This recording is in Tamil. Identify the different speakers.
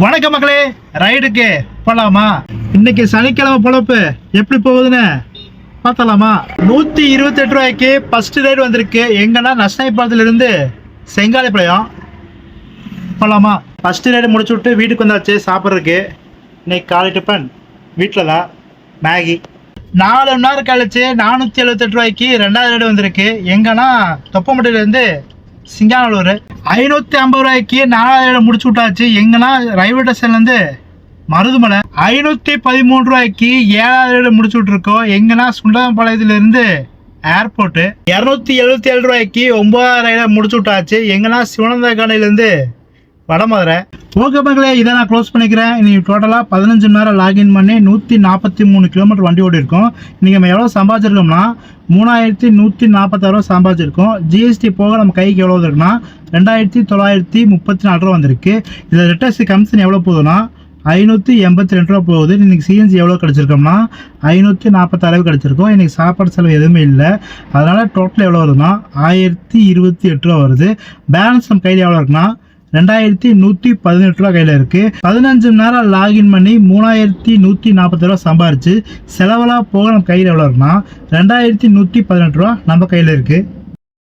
Speaker 1: வணக்கம் மக்களே, ரைடுக்கு போலாமா? இன்னைக்கு சனிக்கிழமை பொழப்பு எப்படி போகுதுன்னு பார்த்தலாமா? 128 ரூபாய்க்கு ஃபர்ஸ்ட் ரைடு வந்திருக்கு. எங்கன்னா நஷ்டாயப்பாளத்திலிருந்து செங்காலிப்பாளையம் போலாமா? ஃபர்ஸ்ட் ரைடு முடிச்சு விட்டு வீட்டுக்கு வந்தாச்சு சாப்பிட்றதுக்கு. இன்னைக்கு காலை டிஃபன் வீட்டில் தான் மேகி. 4 மணி நேரம் கழிச்சு 478 ரூபாய்க்கு ரெண்டாவது ரைடு வந்திருக்கு. எங்கன்னா தொப்பமட்டிலேருந்து சிங்கானூர் 550 ரூபாய்க்கு 4வது ரைடு முடிச்சு விட்டாச்சு. எங்கன்னா ரயில்வே ஸ்டேஷன்லேருந்து மருதுமலை 513 ரூபாய்க்கு 7வது ரைடு முடிச்சு விட்டுருக்கோம். எங்கன்னா சுண்டம்பாளையத்திலிருந்து ஏர்போர்ட்டு 277 ரூபாய்க்கு 9வது ரைடை முடிச்சு விட்டாச்சு. எங்கன்னா சிவனந்தகாணிலேருந்து வடமதுரை. ஓகே மக்களே, இதை நான் க்ளோஸ் பண்ணிக்கிறேன். இன்னைக்கு டோட்டலாக 15 மணி நேரம் லாகின் பண்ணி 143 கிலோமீட்டர் வண்டி ஓடி இருக்கோம். இன்றைக்கி நம்ம எவ்வளோ சம்பாதிச்சிருக்கோம்னா 3146 ரூபா சம்பாதிச்சிருக்கோம். ஜிஎஸ்டி போக நம்ம கைக்கு எவ்வளோ இருக்குன்னா 2934 ரூபா வந்திருக்கு. இதில் ரிட்டர்ஸ் கமிஷன் எவ்வளோ போகுதுன்னா 582 ரூபா போகுது. இன்றைக்கி சிஎன்சி எவ்வளோ கிடச்சிருக்கோம்னா 546 கிடச்சிருக்கோம். இன்றைக்கி சாப்பாடு செலவு எதுவுமே இல்லை. அதனால் டோட்டல் எவ்வளோ வருதுன்னா 1028 ரூபா வருது. பேலன்ஸ் நம்ம கையில் எவ்வளோ இருக்குன்னா 2118 ரூபா கையில் இருக்குது. 15 மணி நேரம் லாகின் பண்ணி 3140 ரூபா சம்பாரிச்சு செலவெல்லாம் போக நம்ம கையில் எவ்வளோ இருக்குன்னா 2118 ரூபா நம்ம கையில் இருக்குது.